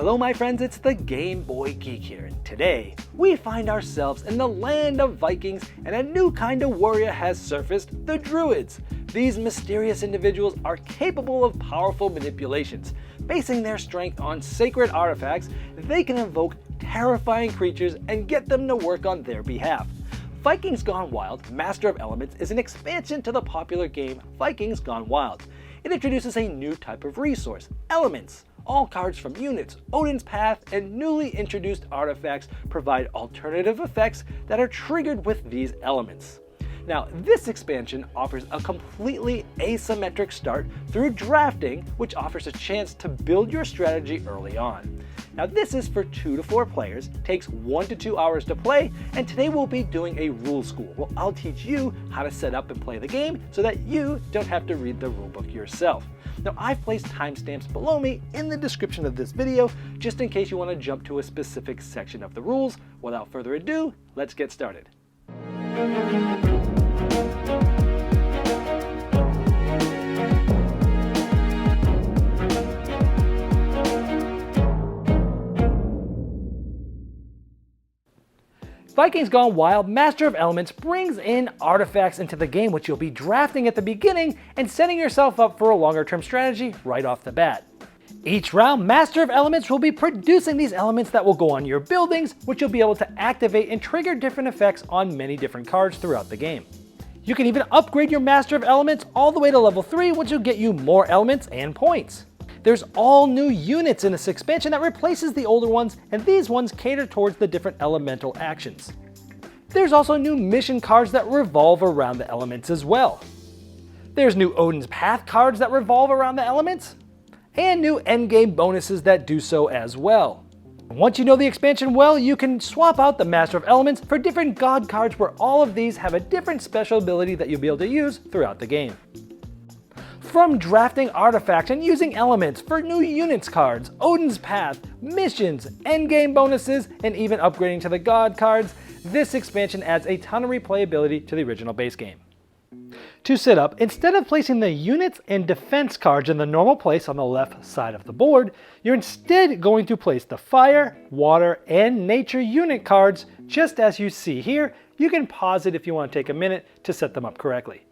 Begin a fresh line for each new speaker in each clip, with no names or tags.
Hello my friends, it's the Game Boy Geek here, and today we find ourselves in the land of Vikings and a new kind of warrior has surfaced, the Druids. These mysterious individuals are capable of powerful manipulations. Basing their strength on sacred artifacts, they can invoke terrifying creatures and get them to work on their behalf. Vikings Gone Wild, Master of Elements is an expansion to the popular game Vikings Gone Wild. It introduces a new type of resource, elements. All cards from units, Odin's Path, and newly introduced artifacts provide alternative effects that are triggered with these elements. Now, this expansion offers a completely asymmetric start through drafting, which offers a chance to build your strategy early on. Now, this is for 2 to 4 players, takes 1 to 2 hours to play, and today we'll be doing a rule school where I'll teach you how to set up and play the game so that you don't have to read the rulebook yourself. Now, I've placed timestamps below me in the description of this video, just in case you want to jump to a specific section of the rules. Without further ado, let's get started. Vikings Gone Wild, Master of Elements brings in artifacts into the game, which you'll be drafting at the beginning and setting yourself up for a longer term strategy right off the bat. Each round, Master of Elements will be producing these elements that will go on your buildings, which you'll be able to activate and trigger different effects on many different cards throughout the game. You can even upgrade your Master of Elements all the way to level 3, which will get you more elements and points. There's all new units in this expansion that replaces the older ones, and these ones cater towards the different elemental actions. There's also new mission cards that revolve around the elements as well. There's new Odin's Path cards that revolve around the elements, and new endgame bonuses that do so as well. Once you know the expansion well, you can swap out the Master of Elements for different god cards where all of these have a different special ability that you'll be able to use throughout the game. From drafting artifacts and using elements for new units cards, Odin's Path, missions, endgame bonuses, and even upgrading to the god cards, this expansion adds a ton of replayability to the original base game. To set up, instead of placing the units and defense cards in the normal place on the left side of the board, you're instead going to place the fire, water, and nature unit cards just as you see here. You can pause it if you want to take a minute to set them up correctly.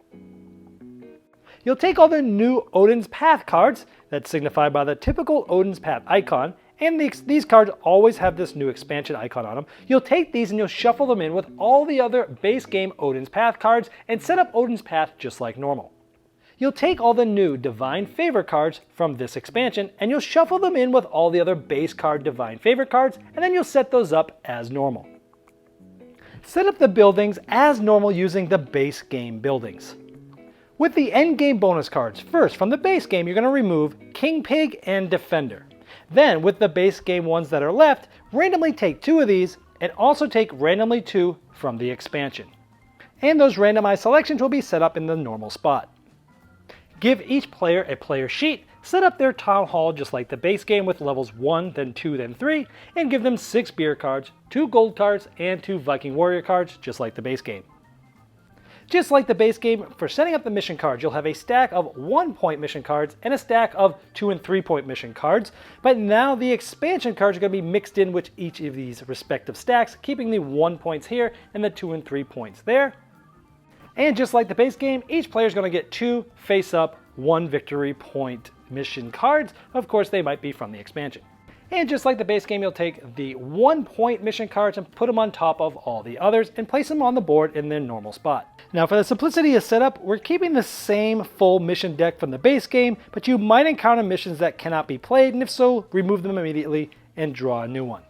You'll take all the new Odin's Path cards that's signified by the typical Odin's Path icon, and these cards always have this new expansion icon on them. You'll take these and you'll shuffle them in with all the other base game Odin's Path cards and set up Odin's Path just like normal. You'll take all the new Divine Favor cards from this expansion and you'll shuffle them in with all the other base card Divine Favor cards, and then you'll set those up as normal. Set up the buildings as normal using the base game buildings. With the endgame bonus cards, first from the base game you're going to remove King Pig and Defender. Then with the base game ones that are left, randomly take 2 of these and also take randomly 2 from the expansion. And those randomized selections will be set up in the normal spot. Give each player a player sheet, set up their town hall just like the base game with levels 1, then 2, then 3, and give them 6 beer cards, 2 gold cards, and 2 Viking warrior cards just like the base game. Just like the base game, for setting up the mission cards, you'll have a stack of 1-point mission cards and a stack of 2 and 3-point mission cards, but now the expansion cards are going to be mixed in with each of these respective stacks, keeping the 1 points here and the 2 and 3 points there. And just like the base game, each player is going to get 2 face-up, 1 victory point mission cards. Of course, they might be from the expansion. And just like the base game, you'll take the 1-point mission cards and put them on top of all the others and place them on the board in their normal spot. Now for the simplicity of setup, we're keeping the same full mission deck from the base game, but you might encounter missions that cannot be played, and if so, remove them immediately and draw a new one.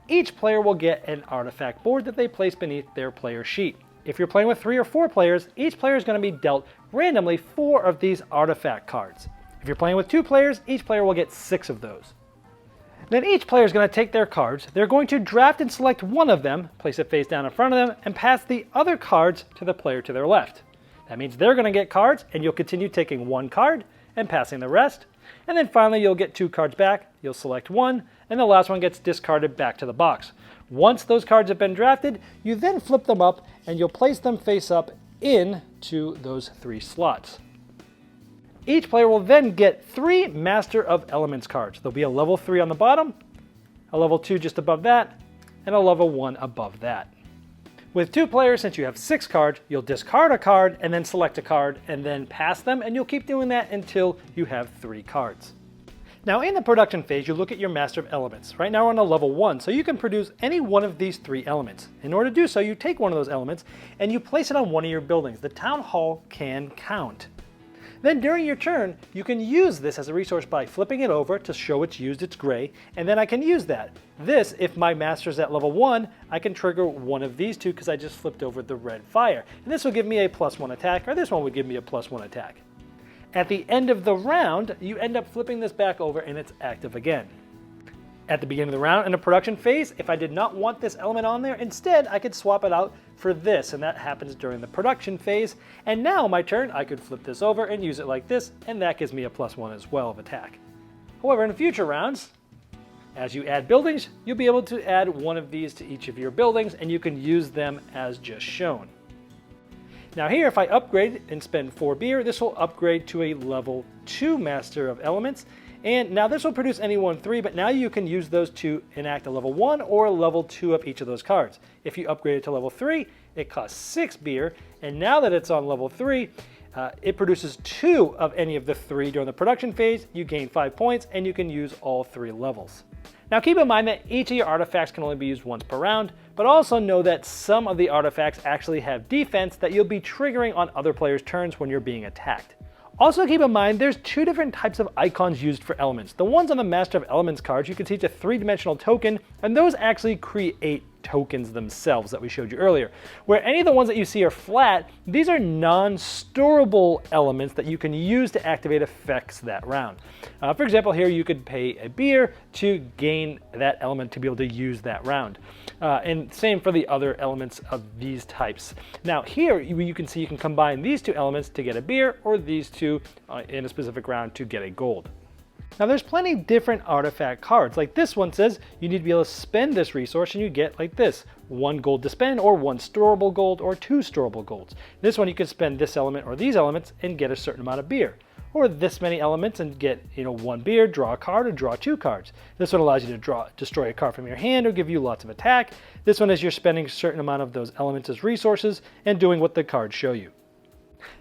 Each player will get an artifact board that they place beneath their player sheet. If you're playing with 3 or 4 players, each player is going to be dealt randomly 4 of these artifact cards. If you're playing with 2 players, each player will get 6 of those. Then each player is going to take their cards, they're going to draft and select one of them, place it face down in front of them, and pass the other cards to the player to their left. That means they're going to get cards, and you'll continue taking 1 card and passing the rest. And then finally you'll get 2 cards back, you'll select 1, and the last one gets discarded back to the box. Once those cards have been drafted, you then flip them up and you'll place them face up into those 3 slots. Each player will then get 3 Master of Elements cards. There'll be a level 3 on the bottom, a level 2 just above that, and a level 1 above that. With 2 players, since you have 6 cards, you'll discard a card and then select a card and then pass them, and you'll keep doing that until you have 3 cards. Now in the production phase, you look at your Master of Elements. Right now we're on a level 1, so you can produce any one of these 3 elements. In order to do so, you take one of those elements and you place it on one of your buildings. The Town Hall can count. Then during your turn, you can use this as a resource by flipping it over to show it's used, it's gray, and then I can use that. This, if my master's at level 1, I can trigger one of these 2 because I just flipped over the red fire. And this will give me a +1 attack, or this one would give me a +1 attack. At the end of the round, you end up flipping this back over and it's active again. At the beginning of the round, in the production phase, if I did not want this element on there, instead I could swap it out for this, and that happens during the production phase. And now on my turn, I could flip this over and use it like this, and that gives me a +1 as well of attack. However, in future rounds, as you add buildings, you'll be able to add one of these to each of your buildings, and you can use them as just shown. Now here, if I upgrade and spend 4 beer, this will upgrade to a level 2 Master of Elements. And now this will produce any 1/3, but now you can use those to enact a level 1 or a level 2 of each of those cards. If you upgrade it to level 3, it costs 6 beer, and now that it's on level 3, it produces 2 of any of the 3 during the production phase. You gain 5 points, and you can use all 3 levels. Now keep in mind that each of your artifacts can only be used once per round, but also know that some of the artifacts actually have defense that you'll be triggering on other players' turns when you're being attacked. Also keep in mind there's 2 different types of icons used for elements. The ones on the Master of Elements cards, you can see it's a 3-dimensional token, and those actually create tokens themselves that we showed you earlier. Where any of the ones that you see are flat, these are non-storable elements that you can use to activate effects that round. For example, here you could pay a beer to gain that element to be able to use that round. And same for the other elements of these types. Now here you can see you can combine these 2 elements to get a beer, or these 2 in a specific round to get a gold. Now there's plenty of different artifact cards. Like this one says you need to be able to spend this resource, and you get like this, 1 gold to spend, or 1 storable gold, or 2 storable golds. This one you could spend this element or these elements and get a certain amount of beer. Or this many elements and get 1 beer, draw a card, or draw 2 cards. This one allows you to destroy a card from your hand or give you lots of attack. This one is you're spending a certain amount of those elements as resources and doing what the cards show you.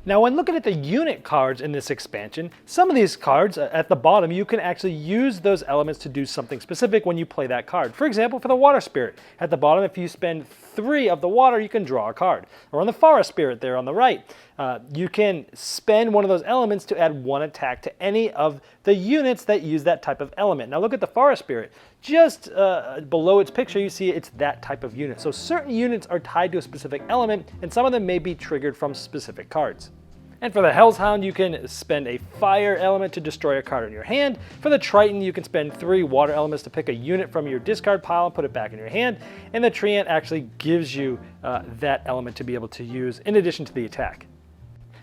Now when looking at the unit cards in this expansion, some of these cards at the bottom, you can actually use those elements to do something specific when you play that card. For example, for the Water Spirit, at the bottom, if you spend 3 of the water, you can draw a card. Or on the Forest Spirit there on the right, you can spend one of those elements to add 1 attack to any of the units that use that type of element. Now look at the Forest Spirit. Just below its picture, you see it's that type of unit. So certain units are tied to a specific element, and some of them may be triggered from specific cards. And for the Hell's Hound, you can spend a fire element to destroy a card in your hand. For the Triton, you can spend 3 water elements to pick a unit from your discard pile and put it back in your hand. And the Treant actually gives you that element to be able to use in addition to the attack.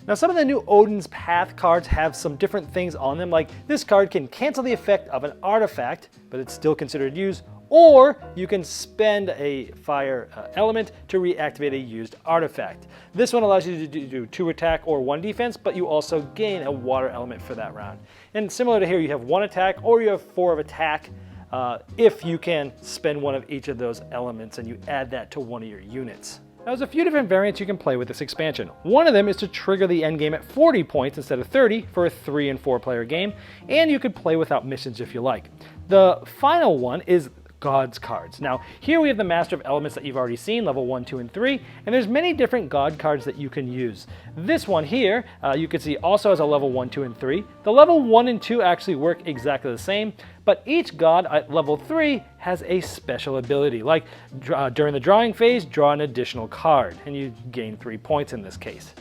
Now some of the new Odin's Path cards have some different things on them, like this card can cancel the effect of an artifact, but it's still considered used, or you can spend a fire element to reactivate a used artifact. This one allows you to do 2 attack or 1 defense, but you also gain a water element for that round. And similar to here, you have 1 attack or you have 4 of attack if you can spend one of each of those elements and you add that to one of your units. Now, there's a few different variants you can play with this expansion. One of them is to trigger the end game at 40 points instead of 30 for a 3 and 4 player game, and you could play without missions if you like. The final one is God's cards. Now, here we have the Master of Elements that you've already seen, level 1, 2, and 3, and there's many different God cards that you can use. This one here, you can see also has a level 1, 2, and 3. The level 1 and 2 actually work exactly the same, but each God at level 3 has a special ability, like during the drawing phase, draw an additional card, and you gain 3 points in this case.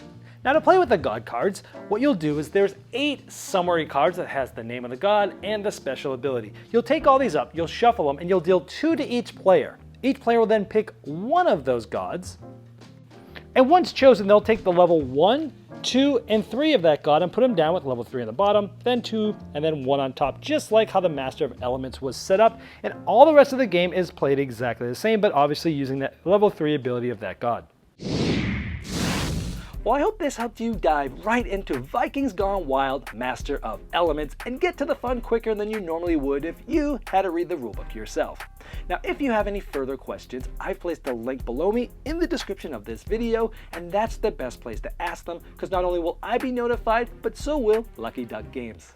Now to play with the God cards, what you'll do is there's 8 summary cards that has the name of the God and the special ability. You'll take all these up, you'll shuffle them, and you'll deal 2 to each player. Each player will then pick one of those gods, and once chosen, they'll take the level 1, 2, and 3 of that god and put them down with level 3 on the bottom, then 2, and then 1 on top, just like how the Master of Elements was set up, and all the rest of the game is played exactly the same, but obviously using that level 3 ability of that god. Well, I hope this helped you dive right into Vikings Gone Wild Master of Elements and get to the fun quicker than you normally would if you had to read the rulebook yourself. Now, if you have any further questions, I've placed a link below me in the description of this video, and that's the best place to ask them, because not only will I be notified, but so will Lucky Duck Games.